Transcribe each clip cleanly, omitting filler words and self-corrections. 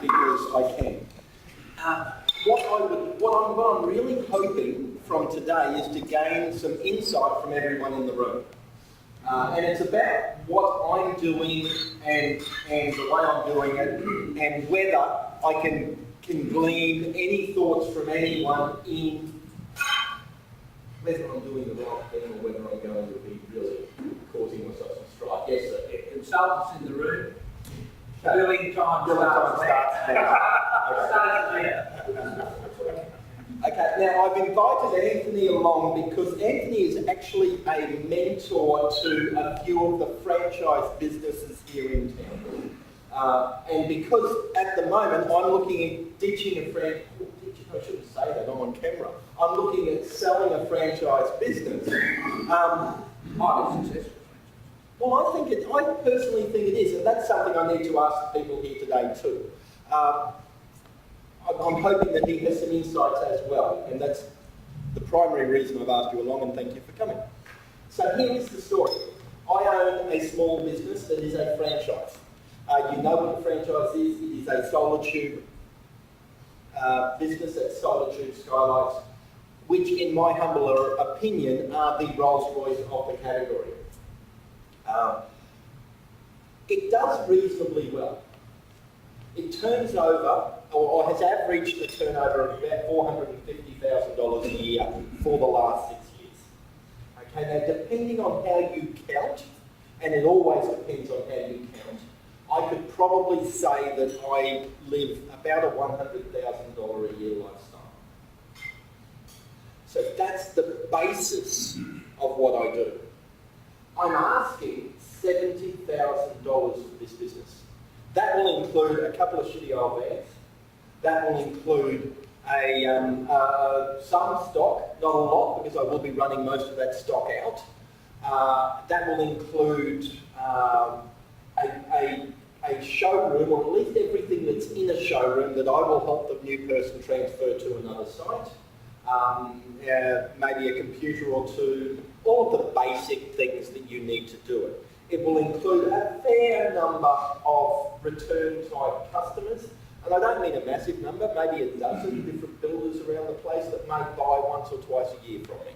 because I can. What I'm really hoping from today is to gain some insight from everyone in the room. And it's about what I'm doing and the way I'm doing it, and whether I can glean any thoughts from anyone in whether I'm doing the right thing or whether I'm going to be really causing myself some strife. Yes, sir. Yeah. Consultants in the room. Okay. Billing time starts now. Okay, now I've invited Anthony along because Anthony is actually a mentor to a few of the franchise businesses here in town. And because at the moment I'm looking at ditching a franchise, I shouldn't say that, I'm on camera. I'm looking at selling a franchise business. Well, I personally think it is, and that's something I need to ask the people here today too. I'm hoping that he has some insights as well, and that's the primary reason I've asked you along, and thank you for coming. So here is the story. I own a small business that is a franchise. You know what a franchise is. It is a Solatube business, that's Solatube Skylights, which in my humbler opinion are the Rolls-Royce of the category. It does reasonably well. It turns over, or has averaged a turnover of about $450,000 a year for the last 6 years. Okay, now depending on how you count, and it always depends on how you count, I could probably say that I live about a $100,000 a year lifestyle. So that's the basis of what I do. I'm asking $70,000 for this business. That will include a couple of shitty old vans. That will include some stock, not a lot, because I will be running most of that stock out. That will include a showroom, or at least everything that's in a showroom that I will help the new person transfer to another site. Maybe a computer or two, all of the basic things that you need to do it. It will include a fair number of return type customers, and I don't mean a massive number, maybe a dozen different builders around the place that may buy once or twice a year from me.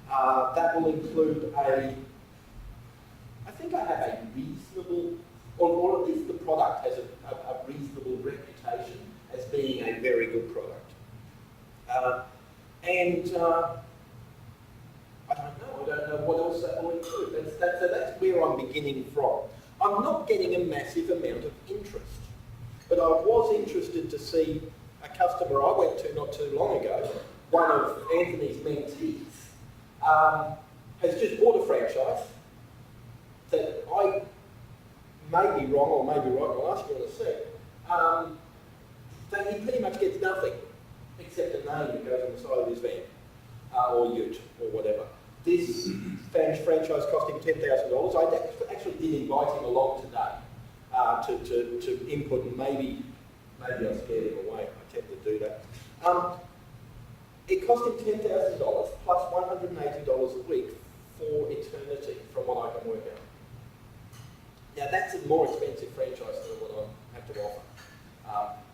That will include I think I have a reasonable, or at least the product has a reasonable reputation as being a very good product. I don't know what else that will include. So that's where I'm beginning from. I'm not getting a massive amount of interest, but I was interested to see a customer I went to not too long ago, one of Anthony's mentees, has just bought a franchise that I may be wrong or may be right, I'll ask you in a sec, that he pretty much gets nothing except a name that goes on the side of his van, or ute, or whatever. This franchise cost him $10,000. I actually did invite him along today to input, and maybe I scared him away. I tend to do that. It cost him $10,000 plus $180 a week for eternity, from what I can work out. Now that's a more expensive franchise than what I have to offer.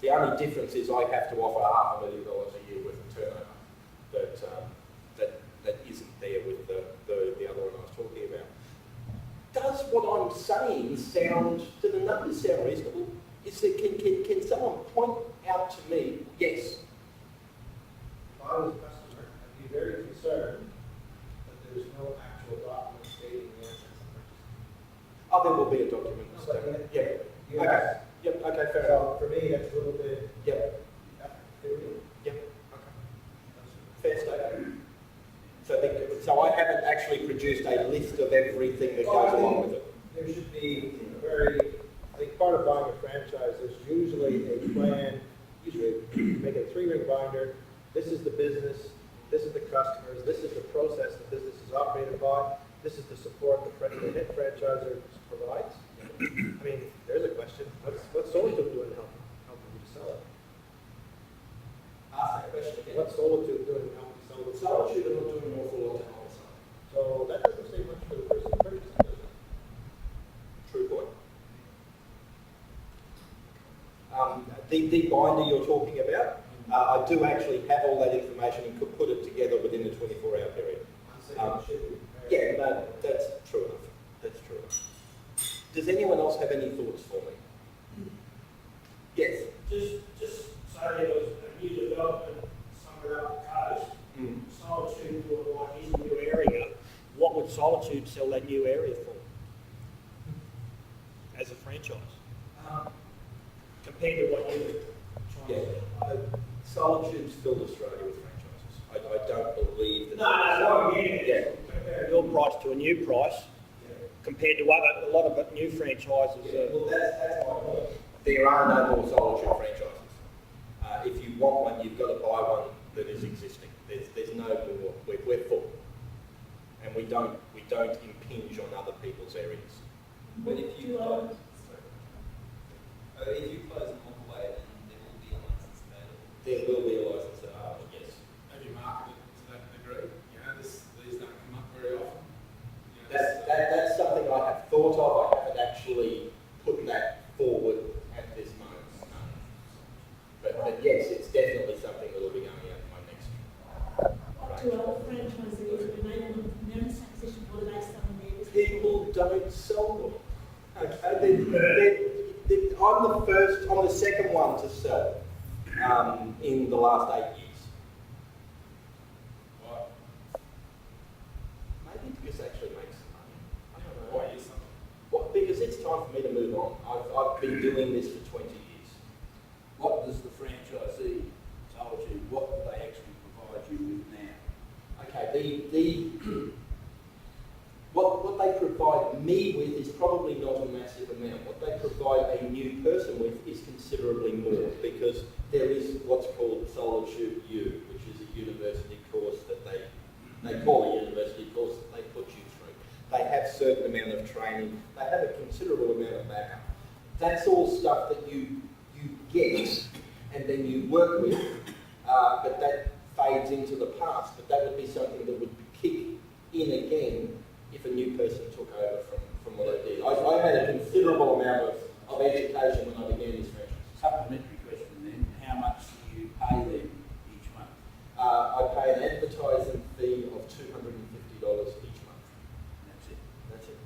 The only difference is I have to offer $500,000 a year worth of turnover that isn't there with the other one I was talking about. Does what I'm saying sound, do the numbers sound reasonable? Can someone point out to me, yes? If I was a customer, I'd be very concerned that there's no actual document stating the assets of purchase. Oh, there will be a document. No, but yeah. yes. Okay. Yep. Okay. Fair enough. So for me, that's a little bit. Yep. Yep. Okay. Fair statement. So I haven't actually produced a list of everything that goes along with it. There should be I think part of buying a franchise is usually a plan, usually make a 3-ring binder. This is the business, this is the customers, this is the process the business is operated by, this is the support the head franchisor provides. I mean, there's a question. What's Solatube doing helping you to sell it? Ask that question again. What's Solatube doing to help you sell it? Solatube are not doing an awful lot to help us. So that doesn't say much for the person purchasing, does it? True point. The binder you're talking about, I do actually have all that information and could put it together within the 24-hour period. Yeah, no, that's true enough. That's true enough. Does anyone else have any thoughts for me? Yes. Just say there was a new development somewhere up the coast, Solatube bought like his new area, what would Solatube sell that new area for? As a franchise? Compared to what you were trying to do? Solitude's filled Australia with franchises. I don't believe that... No, Yeah. compare your price to a new price, compared to a lot of new franchises. Well, that's my point. There are no more Solitude franchises. If you want one, you've got to buy one that is existing. There's no more. We're full, and we don't impinge on other people's areas. But if you close them all the way, then there will be a license available. There will be a license available, yes. Have you marketed to that degree? You know, these don't come up very often. You know, That's something I have thought of. I haven't actually put that forward at this moment. No. But yes, it's definitely something that will be going out in my next. To other franchisees, when they want to never acquisition, what do they sell theirs? People don't sell them. Okay, I'm the second one to sell in the last 8 years. Why? Maybe because it actually makes some money. I don't know. Why is something? Well, because it's time for me to move on. I've been doing this for 20 years. What does the franchisee told you, what do they actually provide you with now? Okay, what they provide me with is probably not a massive amount. What they provide a new person with is considerably more, because there is what's called Solatube U, which is a university course that they call a university course that they put you through. They have a certain amount of training. They have a considerable amount of backup. That's all stuff that you get and then you work with, but that fades into the past. But that would be something that would kick in again if a new person took over from what I did. I had a considerable amount of education when I began this franchise. Supplementary question then, how much do you pay them each month? I pay an advertising fee of $250 each month. That's it. That's it.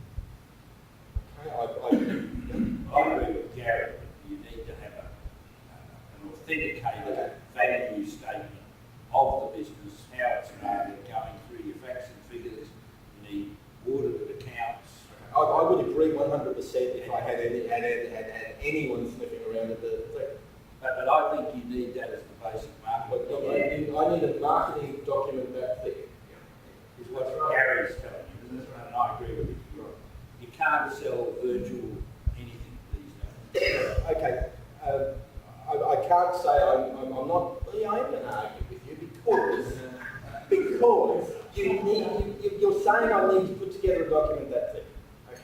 Okay, I agree with Gary, you need to have an authenticated value statement of the business, how it's made, going through your facts and figures, you need audited accounts. I would agree 100% if I had anyone sniffing around at the thing. But I think you need that as the basic market. But I need a marketing document that thick. Is what Gary's telling you, isn't it? And I agree with you. You can't sell virtual anything these days. Okay, I can't say I'm not. Well, yeah, I'm going to argue with you because you're saying I need to put together a document that thick.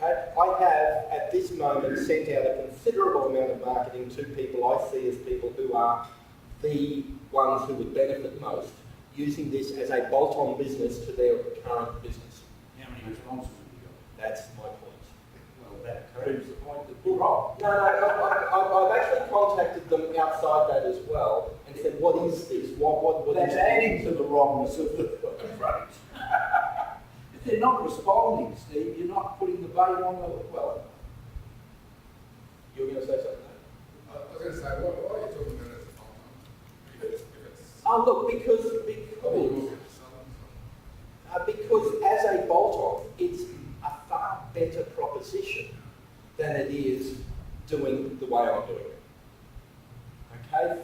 Okay, I have at this moment sent out a considerable amount of marketing to people I see as people who are the ones who would benefit most, using this as a bolt-on business to their current business. How many responses have you got? That's my point. Well, that proves the point that you're wrong. No, I've actually contacted them outside that as well and said, what is this? What That's is adding to the wrongness of the approach. If they're not responding, Steve, you're not putting the bait on the well. You were going to say something? I was going to say, why are you talking about it as a bolt-on? If it's Oh, look, because as a bolt-on, it's a far better proposition than it is doing the way I'm doing it. Okay, I don't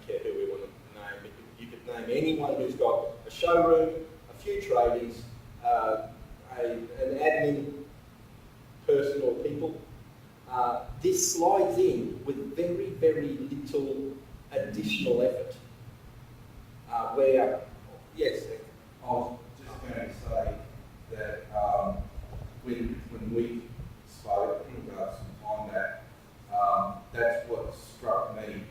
care who we want to name, but you could name anyone who's got a showroom, a few tradies, an admin person or people. This slides in with very, very little additional effort. Yes. I was just going to say that when we spoke in regards to time that's what struck me,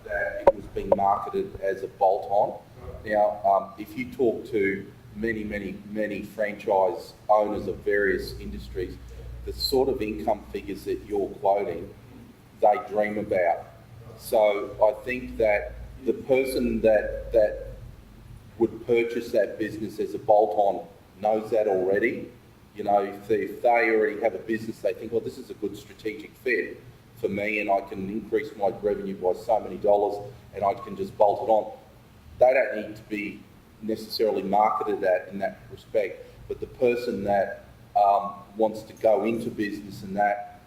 that it was being marketed as a bolt-on. Now, if you talk to many franchise owners of various industries, the sort of income figures that you're quoting they dream about. So I think that the person that would purchase that business as a bolt-on knows that already. You know, if they already have a business, they think, well, this is a good strategic fit for me and I can increase my revenue by so many dollars and I can just bolt it on. They don't need to be necessarily marketed at in that respect, but the person that wants to go into business and that,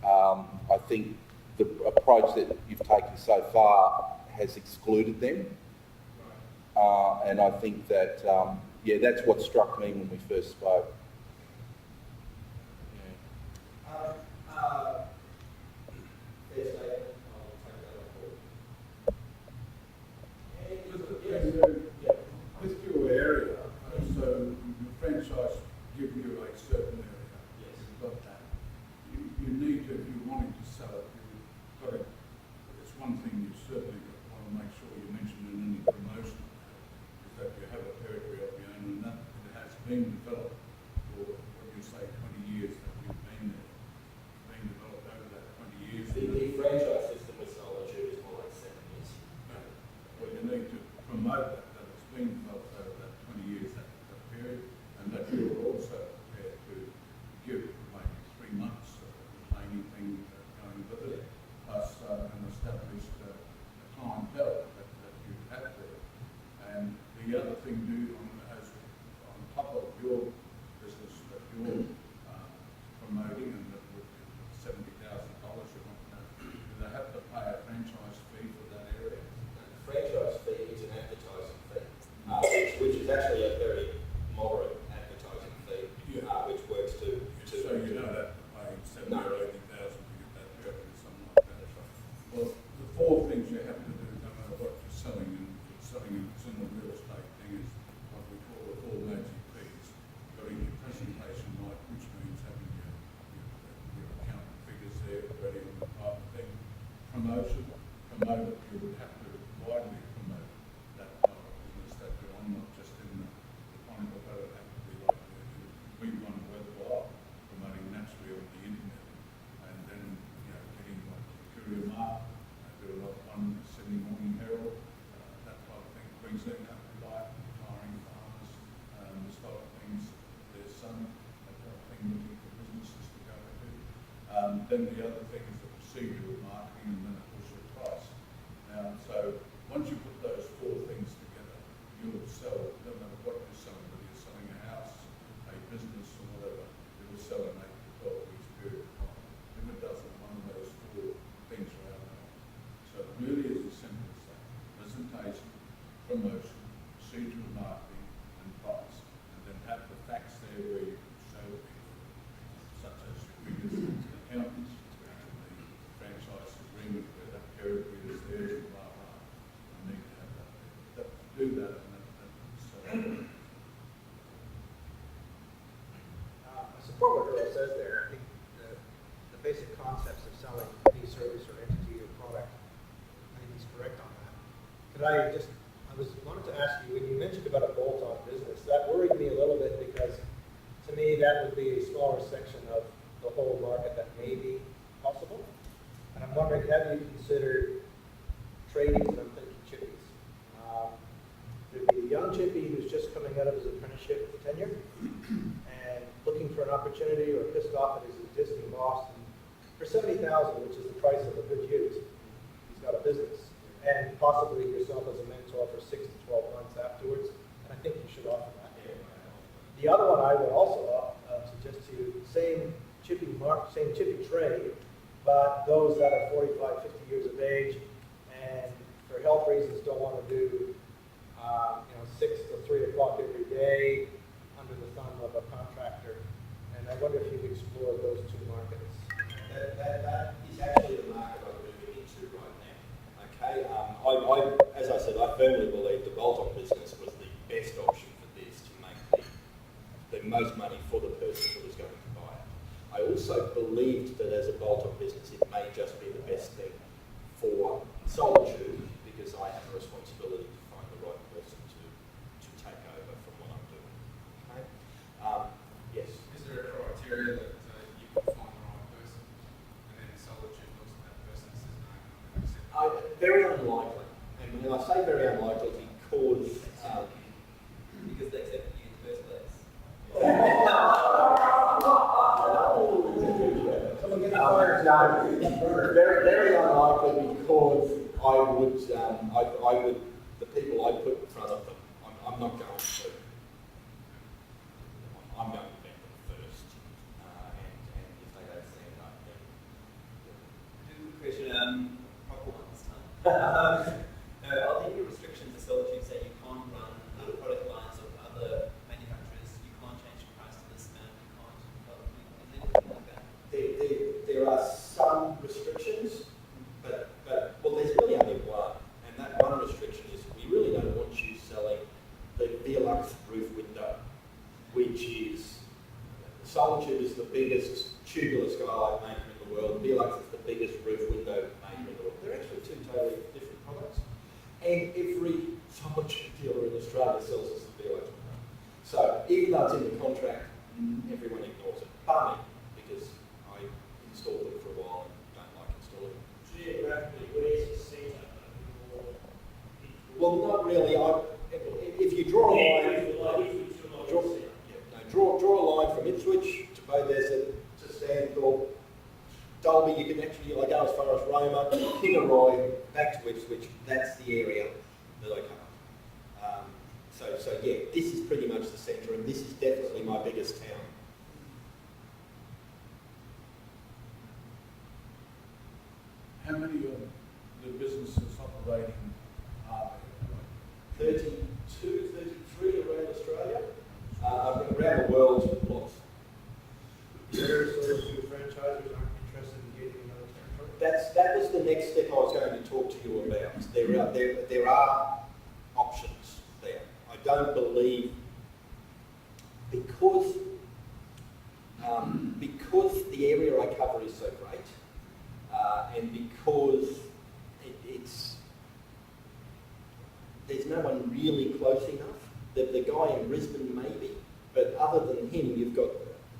I think the approach that you've taken so far has excluded them. And I think that, yeah, that's what struck me when we first spoke. With your area, so the franchise give you a certain area. Yes. You've got that. You need to, if you're wanting to sell it, you've got to, it's one thing you certainly want to make sure you mention in any promotion is that you have a territory of your own and that it has been developed for, what you say, 20 years that you've been there. It's been developed over that 20 years. The franchise system with Solatube is more like 7 years. Well, you need to promote that it's been developed over that 20 years, that period, and that you're also prepared to give maybe 3 months of anything going with it, plus an established clientele that you have there. And the other thing on top of your business that you're promoting, and that would be $70,000 you want to know, do they have to pay a franchise fee for that area? The franchise fee is an advertising fee, which is actually a very moderate advertising fee, which works to. So you don't have to pay 70 No. or 80,000 to get that job or something like that. Well, the 4 things you have to do, no matter what you're selling, and if it's selling in the real estate thing, is what we call the 4 magic P's. You've got your presentation right, which means having your accounting figures there ready on the type of thing. Promotion, promote it, you would have to widely promote that type of business that you're on, not just in the Chronicle, but it would have to be like we run worthwhile, promoting naturally on the internet, and then, you know, getting like the Courier Mark, do a lot on Sydney Morning Herald, that type of thing, Queensland Life, retiring farmers, this type of things, there's some, that type of thing, looking for businesses to go into. Then the other thing is the procedure of marketing, and then of course your price. Now, so once you put those 4 things together, you'll sell, no matter what you're selling, whether you're selling a house, a business or whatever, it will sell in 8 to 12 weeks period of time. If it doesn't, one of those 4 things are out of it. So it really is as simple as that. Presentation, promotion, procedure of marketing, and price. And then have the facts there where you can show people, such as your figures, accountants, the franchise agreement where that territory is theirs, and blah, blah. You need to have that there. Do that, and I support what Earl says there. I think the basic concepts of selling any service or entity or product, I think he's correct on that. I wanted to ask you, when you mentioned about a bolt-on business, that worried me a little bit because to me that would be a smaller section of the whole market that may be possible. And I'm wondering, have you considered trading, and I'm thinking chippies? There'd be a young chippy who's just coming out of his apprenticeship tenure and looking for an opportunity or pissed off at his existing boss. And for $70,000, which is the price of a good ute, he's got a business. And possibly yourself as a mentor for 6 to 12 months afterwards. And I think you should offer that. The other one I would also suggest to you, same chippy trade, but those that are 45, 50 years of age and for health reasons don't want to do 6 to 3 o'clock every day under the thumb of a contractor. And I wonder if you've explored those 2 markets. That is actually the market I'm moving into right now. Okay, as I said, I firmly believe the bolt-on business was the best option for this to make the most money for the person who was going to buy it. I also believed that as a bolt-on business, it may just be the best thing for Solatube because I have a responsibility to find the right person to take over from what I'm doing. Okay? Yes. Is there a criteria that you can find the right person, and then Solatube looks at that person Very unlikely. And when I say very unlikely, because Because they accepted you in the first place. Someone get fired. very unlikely because I would the people I put in front of them, I'm not going to. I'm going to vet them first, and if they don't stand up, then Good question, proper one this time. No, are there any restrictions to Solatube say you can't run product lines of other manufacturers, you can't change the price to this amount, you can't, is there anything like that? there are some restrictions, but well, there's really only one, and that one restriction is we really don't want you selling the Velux roof window, which is Solatube is the biggest tubular skylight maker in the world. Velux is the biggest roof window maker in the world. They're actually two totally different products, and every Solatube dealer in Australia sells us the Velux window. So even though it's in the contract, everyone ignores it, bar me, because I installed them for a while and don't like installing them. Geographically, where's the centre? Well, not really. If you draw a line, draw a line from Ipswich to Beaudesert to Stanthorpe, Dalby, you can actually go as far as Roma, Kingaroy, back to Ipswich. That's the area that I cover. So yeah, this is pretty much the centre, and this is definitely my biggest town. How many of the businesses operating are there? 32, 33 around Australia. Around the world, lots. There sort of few franchisers aren't interested in getting another territory. That was the next step I was going to talk to you about. There are options there. I don't believe because the area I cover is so great, and because there's no one really close enough. The guy in Brisbane maybe, but other than him, you've got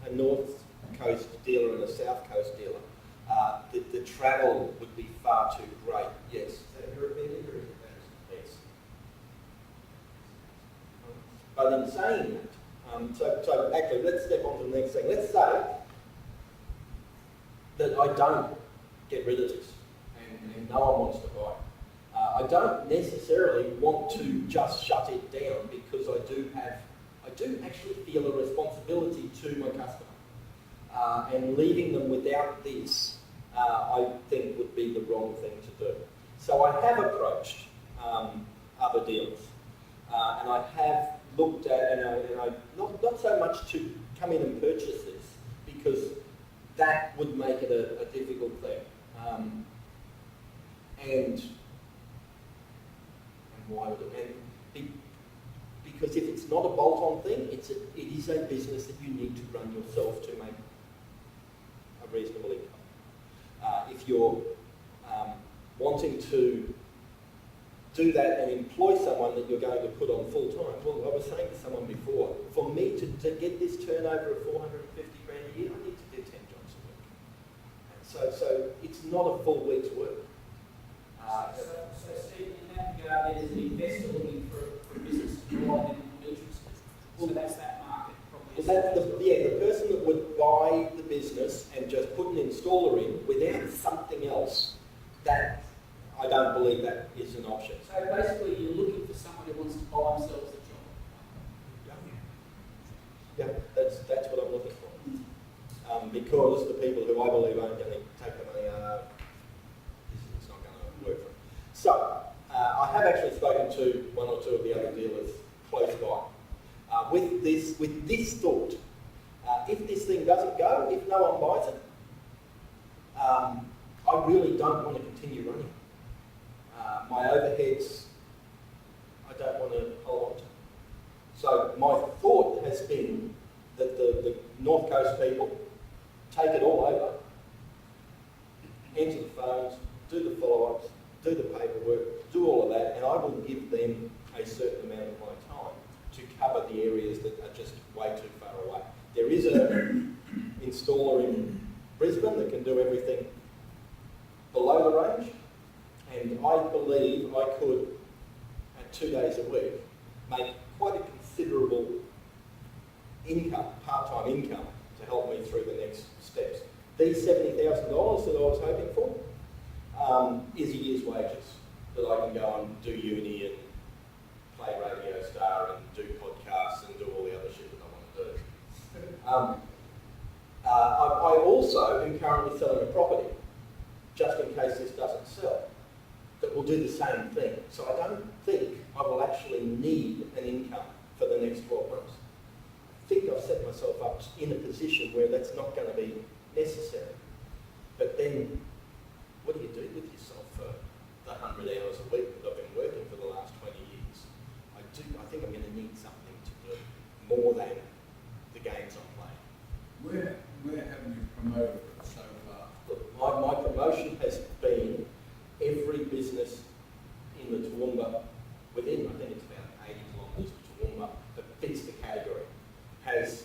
a North Coast dealer and a South Coast dealer. The travel would be far too great. Yes. Is that European or is it Yes. But in saying that, so actually, let's step on to the next thing. Let's say that I don't get rid of this, and no one wants to buy it. I don't necessarily want to just shut it down because I do actually feel a responsibility to my customer, and leaving them without this, I think would be the wrong thing to do. So I have approached other dealers, and I have looked at, and I not so much to come in and purchase this because that would make it a difficult thing, and why would it? And because if it's not a bolt-on thing, it is a business that you need to run yourself to make a reasonable income. If you're wanting to do that and employ someone that you're going to put on full-time, well, I was saying to someone before, for me to get this turnover of 450 grand a year, I need to do 10 jobs a week. So it's not a full week's work. So Steve, in that regard, there's an investor looking for a business to provide them interested. So that's that market probably. Well, that's the person that would buy the business and just put an installer in without something else, that I don't believe that is an option. So basically, you're looking for someone who wants to buy themselves a job. Yeah, that's what I'm looking for. Because the people who I believe aren't going to take the money it's not going to work for them. So, I have actually spoken to one or two of the other dealers close by. With this thought, if this thing doesn't go, if no one buys it, I really don't want to continue running. My overheads, I don't want to hold on to. So my thought has been that the North Coast people take it all over, enter the phones, do the follow-ups, do the paperwork, do all of that, and I will give them a certain amount of my time to cover the areas that are just way too far away. There is an installer in Brisbane that can do everything below the range, and I believe I could, at 2 days a week, make quite a considerable income, part-time income, to help me through the next steps. These $70,000 that I was hoping for is a year's wages that I can go and do uni and play Radio Star and do podcasts and do all the other shit that I want to do. I also am currently selling a property, just in case this doesn't sell, that will do the same thing. So I don't think I will actually need an income for the next 12 months. I think I've set myself up in a position where that's not going to be necessary. But then, what do you do with yourself for the 100 hours a week that I've been working for the last 20 years? I think I'm going to need something to do more than the games I'm playing. Where have you promoted so far? Look, my promotion has been every business in the Toowoomba, within, I think it's about 80 kilometres of Toowoomba, that fits the category, has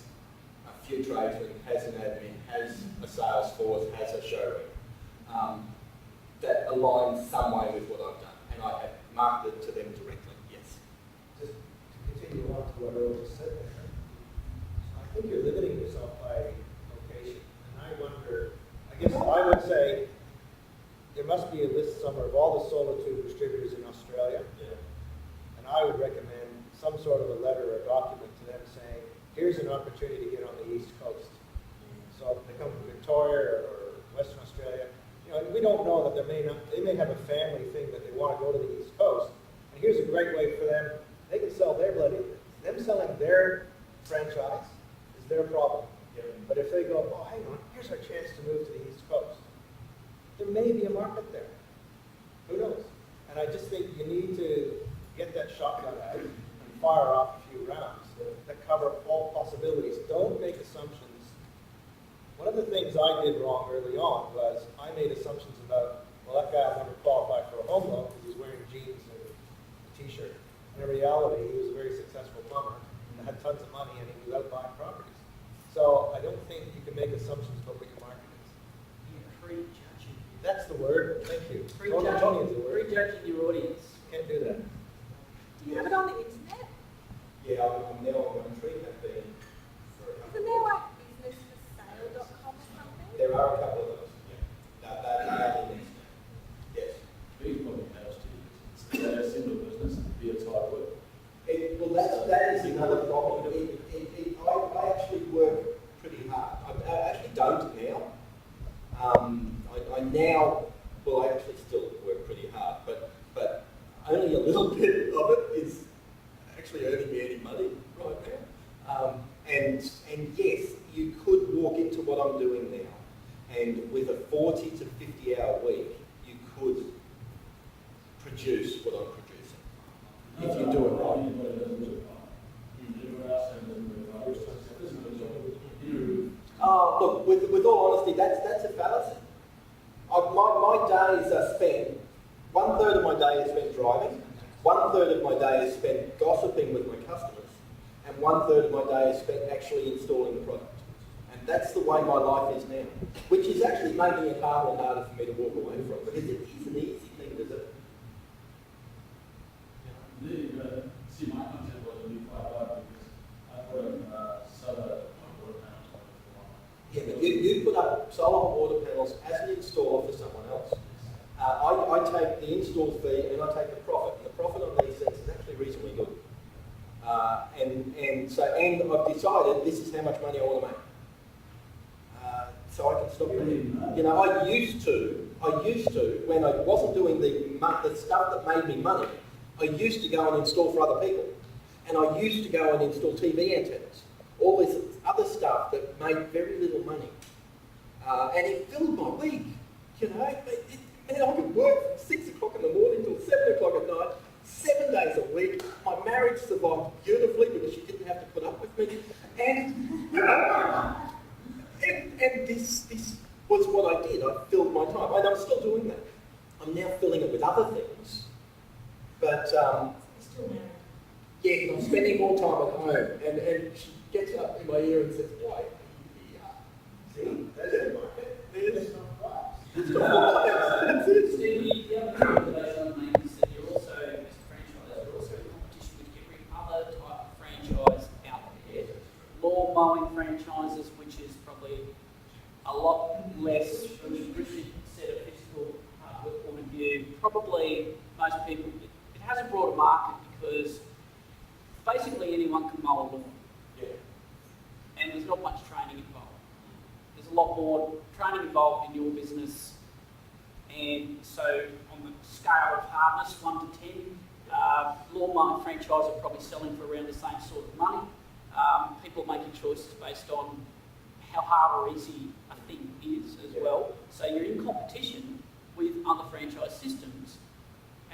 a few tradesmen, has an admin, has a sales force, has a showroom, that aligns some way with what I've done. And I have marketed to them directly, yes. Just to continue on to what Earl just said there, I think you're limiting yourself by location. And I wonder, I guess I would say there must be a list somewhere of all the Solatube distributors in Australia. Yeah. And I would recommend some sort of a letter or document to them saying, here's an opportunity to get on the East Coast. So if they come from Victoria or Western Australia, you know, we don't know that they may have a family thing that they want to go to the East Coast. And here's a great way for them, they can sell their bloody, them selling their franchise is their problem. Yeah. But if they go, oh, hang on, here's our chance to move to the East Coast, there may be a market there. Who knows? And I just think you need to get that shotgun out and fire off a few rounds that cover all possibilities. Don't make assumptions. One of the things I did wrong early on was I made assumptions about, well, that guy will never qualify for a home loan because he's wearing jeans and a t-shirt. And in reality, he was a very successful plumber and had tons of money and he was out buying properties. So I don't think you can make assumptions about what your market is. Prejudging. That's the word. Thank you. Tony is the word. Prejudging your audience. Can't do that. Do you have it on the internet? Yeah, I'm now on Tree Cafe for a couple Isn't there like businessforsale.com or something? There are a couple of those, yeah. They are the next name. Yes. These probably helps to you. It's a simple business, be a type work. Well, that is another problem. I actually work pretty hard. I actually don't now. I actually still work pretty hard, but only a little bit of it is actually earning me any money right now. And yes, you could walk into what I'm doing now, and with a 40 to 50 hour week, you could produce what I'm producing. If you do it right. Look, with all honesty, that's a fallacy. My days are spent, 1/3 of my day is spent driving, 1/3 of my day is spent gossiping with my customers, and 1/3 of my day is spent actually installing the product. And that's the way my life is now, which is actually making it harder and harder for me to walk away from, because it is an easy thing to do. See, my content was really quite hard because I put up solar water panels on it for Yeah, but you put up solar water panels as an installer for someone else. I take the install fee and I take the profit, and the profit on these things is actually reasonably good. And I've decided this is how much money I want to make. So I can stop doing it. You know, I used to, when I wasn't doing the stuff that made me money, I used to go and install for other people. And I used to go and install TV antennas. All this other stuff that made very little money. And it filled my week. You know, I could work from 6 o'clock in the morning till 7 o'clock at night, 7 days a week. My marriage survived beautifully because she didn't have to put up with me. And, you know, and this was what I did. I filled my time. And I'm still doing that. I'm now filling it with other things. But, Still married. yeah, I'm spending more time at home. And she gets up in my ear and says, why? See, that's the market. There's Stevie, the other thing that I probably most people, it hasn't brought a market because basically anyone can mow a lawn. Yeah. And there's not much training involved. There's a lot more training involved in your business. And so on the scale of hardness, 1 to 10, lawn mowing franchise are probably selling for around the same sort of money. People are making choices based on how hard or easy a thing is as well. So you're in competition with other franchise systems.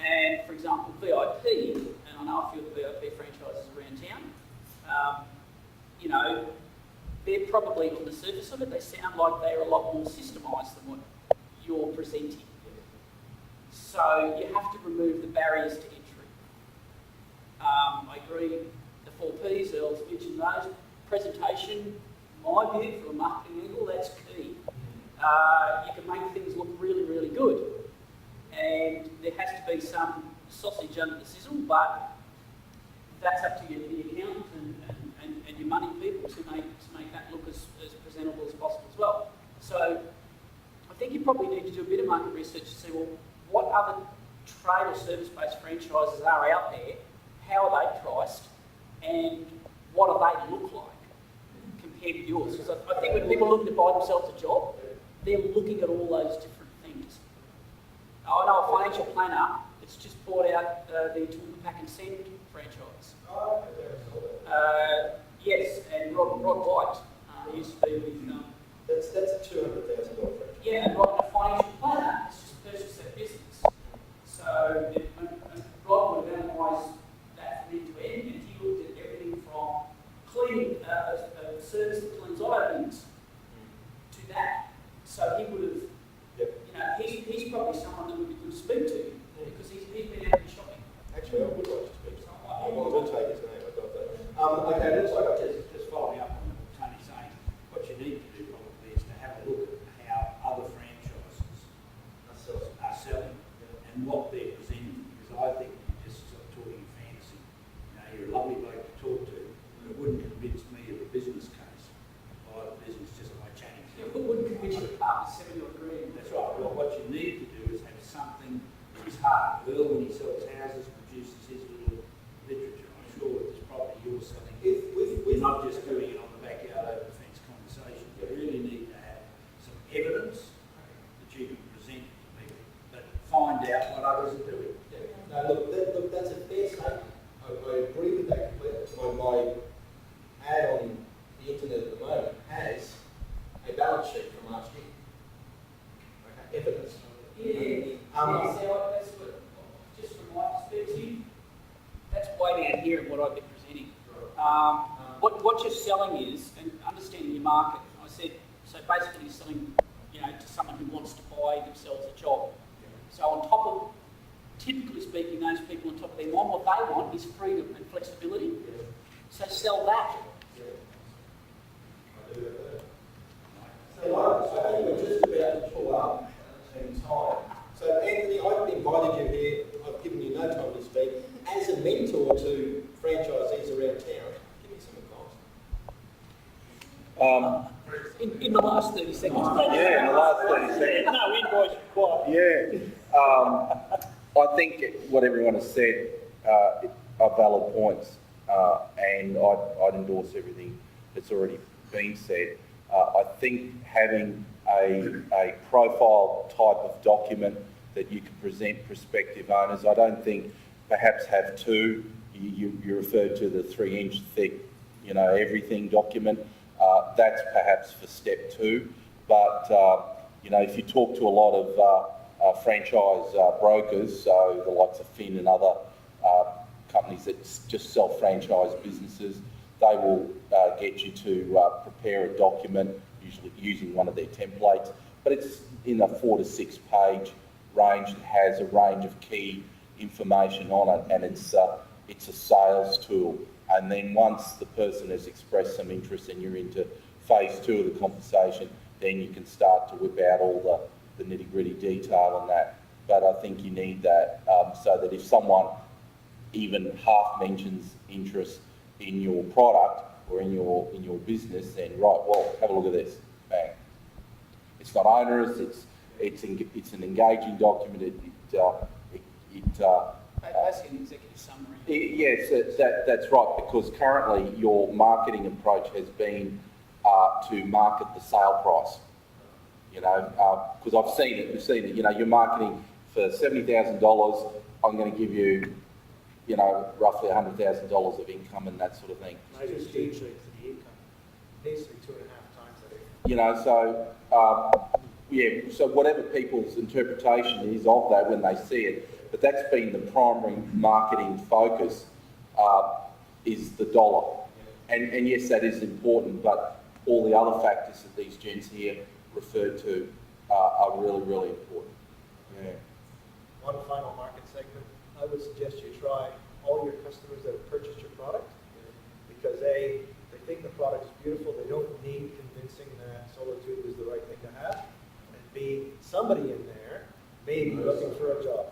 And for example, VIP, and I know a few of the VIP franchises around town, you know, they're probably on the surface of it, they sound like they're a lot more systemised than what you're presenting. So you have to remove the barriers to entry. I agree, the 4 Ps, Earl's mentioned those. Presentation, my view, from a marketing angle, that's key. You can make things look really, really good. And there has to be some sausage under the sizzle, but that's up to you, the accountant and your money people to make that look as presentable as possible as well. So I think you probably need to do a bit of market research to see, well, what other trade or service-based franchises are out there, how are they priced, and what do they look like compared to yours? Because I think when people are looking to buy themselves a job, they're looking at all those different things. I know a financial planner that's just bought out the Pack and Send franchise. Yes, and Rod White used to be with... That's a $200,000 franchise. Yeah, and Rod, a financial planner, has just purchased that business. So Rod would have analysed that from end to end, and he looked at everything from cleaning a service that cleans auto bins to that. So he would have, you know, he's probably someone that would be good to speak to because he's been out in shopping. Actually, I would like to speak to someone. I will take his name, I got that. Okay, it looks like I Just following up on what Tony's saying, what you need to do probably is to have a look at how other franchises are selling and what they're presenting. Because I think you're just sort of talking fantasy. You know, you're a lovely bloke to talk to, but it wouldn't convince me of a business case. Buy the business just by chatting to It wouldn't convince you to part with 70 or grand. That's right. Well, what you need to do is have something that is hard. Earl, when he sells houses, produces his little literature. I'm sure with this property you're selling. You're not just doing it on the backyard over the fence conversation. You really need to have some evidence that you can present to people that find out what others are doing. No, look, that's a fair statement. I agree with that completely. My ad on the internet at the moment has a balance sheet from last year. Okay, evidence. Yeah, so that's what, just from my perspective, that's way down here in what I've been presenting. What you're selling is, and understanding your market, I said, so basically you're selling, you know, to someone who wants to buy themselves a job. So on top of, typically speaking, those people on top of their mind, what they want is freedom and flexibility. So sell that. So I think we're just about to pull up in time. So Anthony, I've invited you here, I've given you no time to speak. As a mentor to franchisees around town, give me some advice. In the last 30 seconds. Yeah, in the last 30 seconds. No, invoice required. Yeah. I think what everyone has said are valid points, and I'd endorse everything that's already been said. I think having a profile type of document that you can present prospective owners, I don't think perhaps have two. You referred to the 3-inch thick, you know, everything document. That's perhaps for step 2. But, you know, if you talk to a lot of franchise brokers, so the likes of Finn and other companies that just sell franchise businesses, they will get you to prepare a document, usually using one of their templates, but it's in a 4 to 6 page range. It has a range of key information on it, and it's a sales tool. And then once the person has expressed some interest and you're into phase 2 of the conversation, then you can start to whip out all the nitty-gritty detail on that. But I think you need that so that if someone even half mentions interest in your product or in your business, then right, well, have a look at this, bang. It's not onerous. It's an engaging document. Basically an executive summary. Yes, that's right, because currently your marketing approach has been to market the sale price. You know, because I've seen it, we've seen it, you know, you're marketing for $70,000, I'm going to give you, you know, roughly $100,000 of income and that sort of thing. Maybe it's too cheap for the income. Needs to be 2.5 times that. You know, so, yeah, so whatever people's interpretation is of that when they see it, but that's been the primary marketing focus, is the dollar. And yes, that is important, but all the other factors that these gents here referred to are really, really important. Yeah. One final market segment, I would suggest you try all your customers that have purchased your product, because A, they think the product is beautiful, they don't need convincing that Solatube is the right thing to have, and B, somebody in there may be looking for a job.